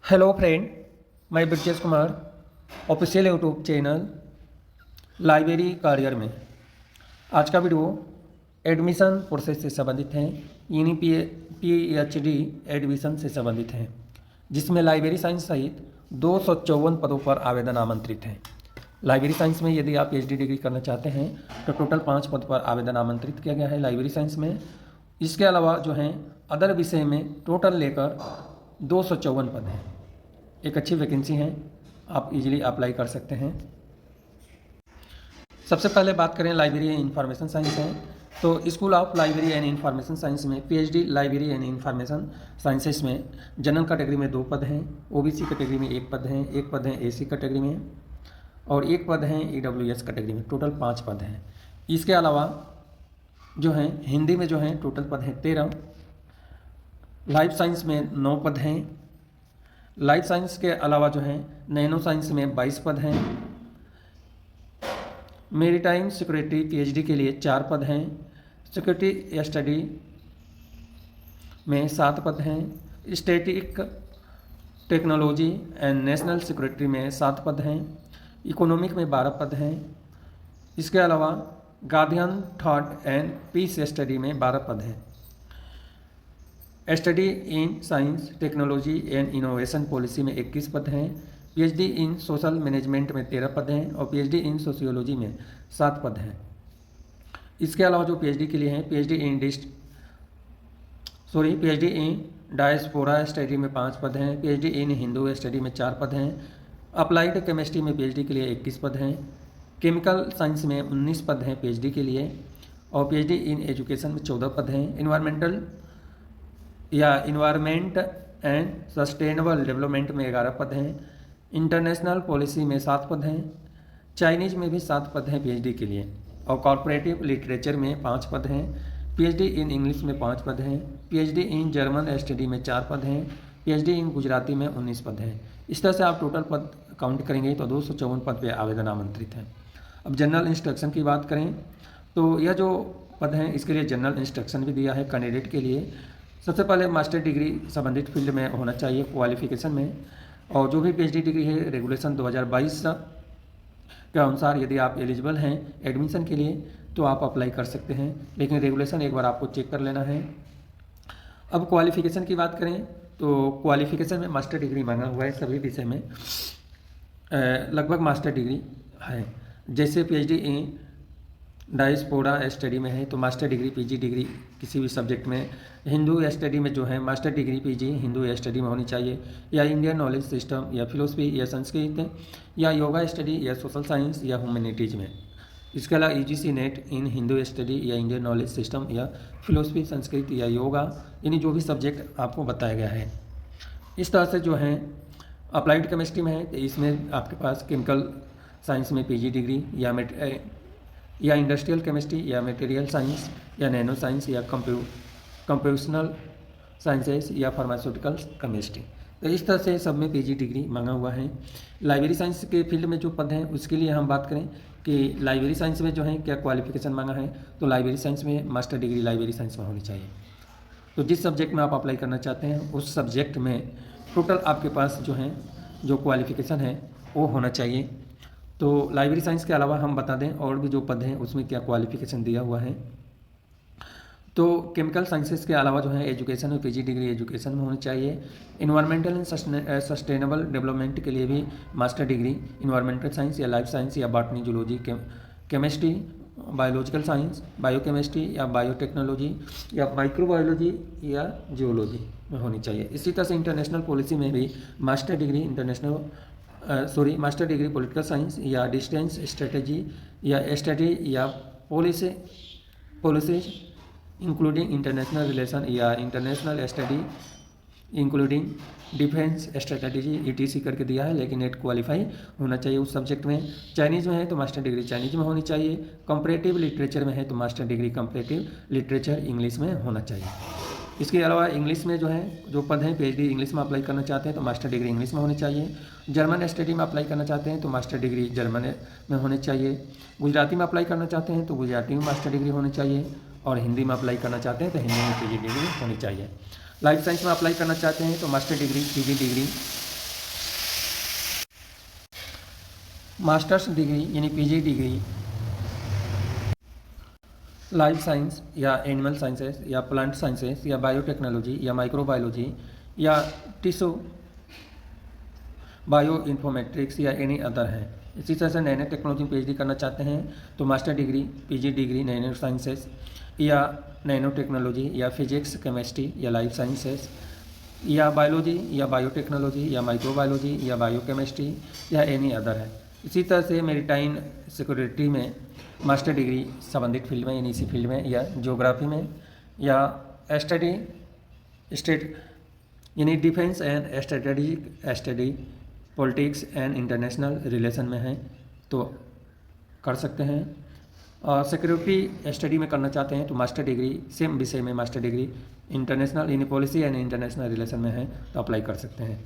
Hello friend, मैं Brajesh Kumar official YouTube channel library career में आज का वीडियो एडमिशन प्रोसेस से संबंधित है। यानी PhD एडमिशन से संबंधित है, जिसमें लाइब्रेरी साइंस सहित 254 पदों पर आवेदन आमंत्रित हैं। लाइब्रेरी साइंस में यदि आप PhD डिग्री करना चाहते हैं तो टोटल 5 पद पर आवेदन आमंत्रित किया गया है लाइब्रेरी साइंस में। इसके अलावा जो हैं अदर विषय में टोटल लेकर 254 पद हैं। एक अच्छी वैकेंसी है, आप इजीली अप्लाई कर सकते हैं। सबसे पहले बात करें लाइब्रेरी एंड इंफॉर्मेशन साइंस है तो school of library and information science में PhD library and information sciences में जनरल कैटेगरी में 2 पद हैं, OBC कैटेगरी में 1 पद हैं, 1 पद हैं AC कैटेगरी में और 1 पद हैं EWS कैटेगरी में। टोटल 5 पद हैं। इसके अलावा जो हैं हिंदी में जो हैं टोटल पद हैं 13। लाइफ साइंस में 9 पद हैं। लाइफ साइंस के अलावा जो है नैनो साइंस में 22 पद हैं। मेरीटाइम सिक्योरिटी PhD के लिए 4 पद हैं। सिक्योरिटी स्टडी में 7 पद हैं। Static technology and national security में 7 पद हैं। इकोनॉमिक में 12 पद हैं। इसके अलावा Gandhian thought and peace study में 12 पद हैं। Study in science technology and innovation policy में 21 पद हैं। PhD इन सोशल मैनेजमेंट में 13 पद हैं और PhD इन सोशियोलॉजी में 7 पद हैं। इसके अलावा जो PhD के लिए हैं PhD इन डायस्पोरा स्टडी में 5 पद हैं। PhD इन हिंदू स्टडी में 4 पद हैं। अप्लाइड केमिस्ट्री में PhD के लिए 21 पद हैं। केमिकल साइंस में 19 पद हैं PhD के लिए और PhD इन एजुकेशन में 14 पद हैं। इन्वायरमेंट एंड सस्टेनेबल डेवलपमेंट में 11 पद हैं। इंटरनेशनल पॉलिसी में 7 पद हैं। चाइनीज में भी 7 पद हैं PhD के लिए और कॉरपोरेटिव लिटरेचर में 5 पद हैं। PhD इन इंग्लिश में 5 पद हैं। PhD इन जर्मन स्टडी में 4 पद हैं। PhD इन गुजराती में 19 पद हैं। इस तरह से आप टोटल पद काउंट करेंगे तो 254 पद पे आवेदन आमंत्रित हैं। अब जनरल इंस्ट्रक्शन की बात करें तो यह जो पद हैं इसके लिए जनरल इंस्ट्रक्शन भी दिया है कैंडिडेट के लिए। सबसे पहले मास्टर डिग्री संबंधित फील्ड में होना चाहिए क्वालिफिकेशन में, और जो भी PhD डिग्री है रेगुलेशन 2022 के अनुसार यदि आप एलिजिबल हैं एडमिशन के लिए तो आप अप्लाई कर सकते हैं, लेकिन रेगुलेशन एक बार आपको चेक कर लेना है। अब क्वालिफिकेशन की बात करें तो क्वालिफिकेशन में मास्टर डिग्री मांगा हुआ है सभी विषय में, लगभग मास्टर डिग्री है। जैसे PhD इन डायस्पोरा स्टडी में है तो मास्टर डिग्री PG डिग्री किसी भी सब्जेक्ट में, हिंदू स्टडी में जो है master degree PG Hindu study में होनी चाहिए, या इंडियन नॉलेज सिस्टम या फिलोसफी या संस्कृत या योगा स्टडी या सोशल साइंस या ह्यूमैनिटीज़ में। इसके अलावा UGC नेट इन हिंदू स्टडी या इंडियन नॉलेज सिस्टम या फिलोसफी संस्कृत या योगा, यानी जो भी सब्जेक्ट आपको बताया गया है। इस तरह से जो है अप्लाइड केमिस्ट्री में है तो इसमें आपके पास केमिकल साइंस में PG डिग्री या इंडस्ट्रियल केमिस्ट्री या मटेरियल साइंस या नैनो साइंस या कंप्यूटेशनल साइंसेस या फार्मास्यूटिकल केमिस्ट्री, तो इस तरह से सब में PG डिग्री मांगा हुआ है। लाइब्रेरी साइंस के फील्ड में जो पद हैं उसके लिए हम बात करें कि लाइब्रेरी साइंस में जो है क्या क्वालिफिकेशन मांगा है, तो लाइब्रेरी साइंस में मास्टर डिग्री लाइब्रेरी साइंस में होनी चाहिए। तो जिस सब्जेक्ट में आप अप्लाई करना चाहते हैं उस सब्जेक्ट में टोटल आपके पास जो है जो क्वालिफिकेशन है वो होना चाहिए। तो लाइब्रेरी साइंस के अलावा हम बता दें और भी जो पद हैं उसमें क्या क्वालिफिकेशन दिया हुआ है। तो केमिकल साइंसेस के अलावा जो है एजुकेशन और PG डिग्री एजुकेशन में होनी चाहिए। इन्वायरमेंटल एंड सस्टेनेबल डेवलपमेंट के लिए भी मास्टर डिग्री इन्वायरमेंटल साइंस या लाइफ साइंस या botany zoology chemistry biological science biochemistry या बायोटेक्नोलॉजी या माइक्रोबायोलॉजी या जियोलॉजी में होनी चाहिए। इसी तरह से इंटरनेशनल पॉलिसी में भी master degree master degree political science या डिस्टेंस स्ट्रेटजी या स्टडी या पॉलिसीज इंक्लूडिंग इंटरनेशनल रिलेशन या international study including defence strategy ETC करके दिया है, लेकिन नेट क्वालिफाई होना चाहिए उस सब्जेक्ट में। चाइनीज़ में है तो मास्टर डिग्री चाइनीज में होनी चाहिए। कंपैरेटिव लिटरेचर में है तो master degree comparative literature English में होना चाहिए। इसके अलावा इंग्लिश में जो है जो पद हैं PhD इंग्लिश में अप्लाई करना चाहते हैं तो मास्टर डिग्री इंग्लिश में होनी चाहिए। जर्मन स्टडी में अप्लाई करना चाहते हैं तो मास्टर डिग्री जर्मन में होनी चाहिए। गुजराती में अप्लाई करना चाहते हैं तो गुजराती में मास्टर डिग्री होनी चाहिए और हिंदी में अप्लाई करना चाहते हैं तो हिंदी में PG डिग्री होनी चाहिए। लाइफ साइंस में अप्लाई करना चाहते हैं तो master degree PG degree masters degree यानी पीजी डिग्री लाइफ साइंस या एनिमल साइंसेस या प्लांट साइंसेस या बायोटेक्नोलॉजी या माइक्रोबायोलॉजी या टिश्यू बायो इन्फॉर्मेटिक्स या एनी अदर है। इसी तरह से नैनो टेक्नोलॉजी में पीएचडी करना चाहते हैं तो master degree PG degree nano sciences या नैनो टेक्नोलॉजी या फिजिक्स केमिस्ट्री या लाइफ साइंसेस या बायोलॉजी या बायोटेक्नोलॉजी या माइक्रोबायोलॉजी या बायोकेमिस्ट्री या एनी अदर है। इसी तरह से मेरीटाइन सिक्योरिटी में मास्टर डिग्री संबंधित फील्ड में यानी इसी फील्ड में या ज्योग्राफी में या स्टडी स्टेट यानी defence and strategic study politics and international relation में है तो कर सकते हैं। और सिक्योरिटी स्टडी में करना चाहते हैं तो मास्टर डिग्री सेम विषय में master degree international in policy and international relation में है तो अप्लाई कर सकते हैं।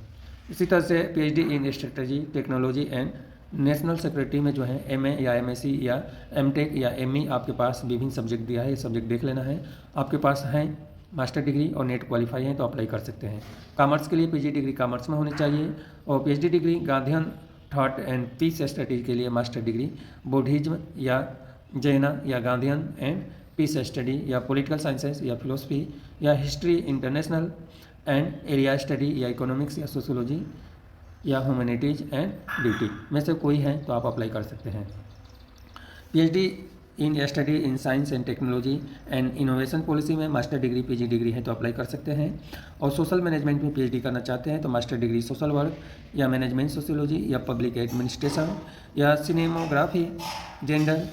इसी तरह से PhD in strategy technology and national security में जो है एमए या एमएससी या एमटेक या एमई आपके पास विभिन्न सब्जेक्ट दिया है, ये सब्जेक्ट देख लेना है। आपके पास है मास्टर डिग्री और नेट क्वालिफाई है तो अप्लाई कर सकते हैं। कॉमर्स के लिए पीजी डिग्री कॉमर्स में होनी चाहिए और PhD degree Gandhian thought and peace study के लिए मास्टर डिग्री बुद्धिज्म या जैना या गांधीयन एंड पीस स्टडी या पॉलिटिकल साइंसेस या फिलोसफी या history international and area study या इकोनॉमिक्स या सोशियोलॉजी या ह्यूमैनिटीज एंड ब्यूटी में से कोई है तो आप अप्लाई कर सकते हैं। PhD in study in science and technology and innovation policy में मास्टर डिग्री पीजी डिग्री है तो अप्लाई कर सकते हैं। और सोशल मैनेजमेंट में पीएचडी करना चाहते हैं तो मास्टर डिग्री सोशल वर्क या मैनेजमेंट सोशियोलॉजी या पब्लिक एडमिनिस्ट्रेशन या cinematography gender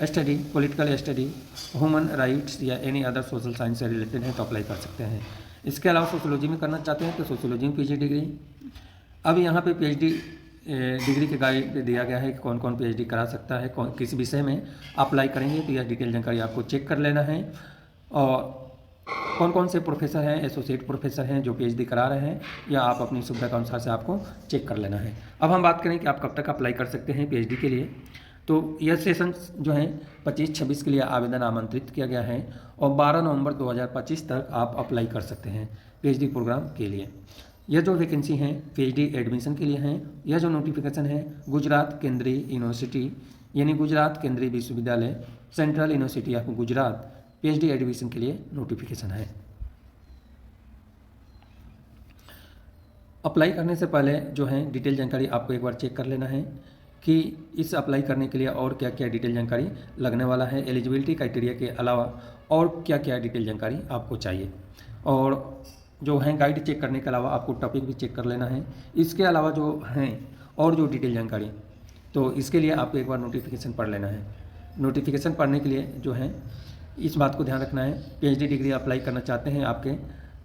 study political study human rights या एनी अदर सोशल साइंस से रिलेटेड है तो अप्लाई कर सकते हैं। इसके अलावा सोशियोलॉजी में करना चाहते हैं तो सोशियोलॉजी में पीजी डिग्री। अब यहाँ पे पीएचडी डिग्री के गाइड दिया गया है कि कौन कौन पीएचडी करा सकता है, कौन किस विषय में अप्लाई करेंगे तो यह डिटेल जानकारी आपको चेक कर लेना है। और कौन कौन से प्रोफेसर हैं, एसोसिएट प्रोफेसर हैं जो पीएचडी करा रहे हैं या आप अपनी सुविधा के अनुसार से आपको चेक कर लेना है। अब हम बात करें कि आप कब तक अप्लाई कर सकते हैं पीएचडी के लिए। तो यह सेशन जो है 25-26 के लिए आवेदन आमंत्रित किया गया है और 12 नवंबर 2025 तक आप अप्लाई कर सकते हैं पीएचडी प्रोग्राम के लिए। यह जो वैकेंसी हैं पीएचडी एडमिशन के लिए हैं। यह जो नोटिफिकेशन है गुजरात केंद्रीय यूनिवर्सिटी यानी गुजरात केंद्रीय विश्वविद्यालय central university of Gujarat PhD admission के लिए नोटिफिकेशन है। अप्लाई करने से पहले जो है डिटेल जानकारी आपको एक बार चेक कर लेना है कि इस अप्लाई करने के लिए और क्या क्या डिटेल जानकारी लगने वाला है। एलिजिबिलिटी क्राइटेरिया के अलावा और क्या क्या डिटेल जानकारी आपको चाहिए और जो है गाइड चेक करने के अलावा आपको टॉपिक भी चेक कर लेना है। इसके अलावा जो हैं और जो डिटेल जानकारी तो इसके लिए आपको एक बार नोटिफिकेशन पढ़ लेना है। नोटिफिकेशन पढ़ने के लिए जो है इस बात को ध्यान रखना है पीएचडी डिग्री अप्लाई करना चाहते हैं आपके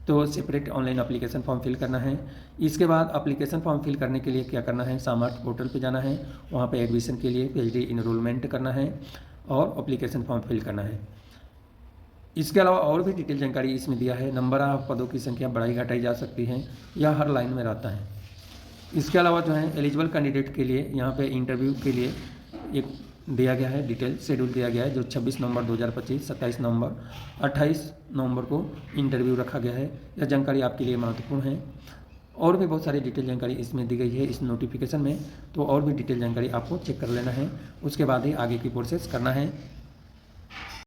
तो separate online application form fill करना है। इसके बाद एप्लीकेशन फॉर्म फिल करने के लिए क्या करना है, सामर्थ पोर्टल पे जाना है, वहाँ पे एडमिशन के लिए पीएचडी इनरोलमेंट करना है और एप्लीकेशन फॉर्म फिल करना है। इसके अलावा और भी डिटेल जानकारी इसमें दिया है। नंबर ऑफ पदों की संख्या बढ़ाई घटाई जा सकती है या हर लाइन में रहता है। इसके अलावा जो है एलिजिबल कैंडिडेट के लिए यहाँ पे इंटरव्यू के लिए एक दिया गया है डिटेल शेड्यूल दिया गया है जो 26 नवंबर 2025, 27 नवंबर, 28 नवंबर को इंटरव्यू रखा गया है। यह जानकारी आपके लिए महत्वपूर्ण है। और भी बहुत सारी डिटेल जानकारी इसमें दी गई है इस नोटिफिकेशन में तो और भी डिटेल जानकारी आपको चेक कर लेना है। उसके बाद ही आगे की प्रोसेस करना है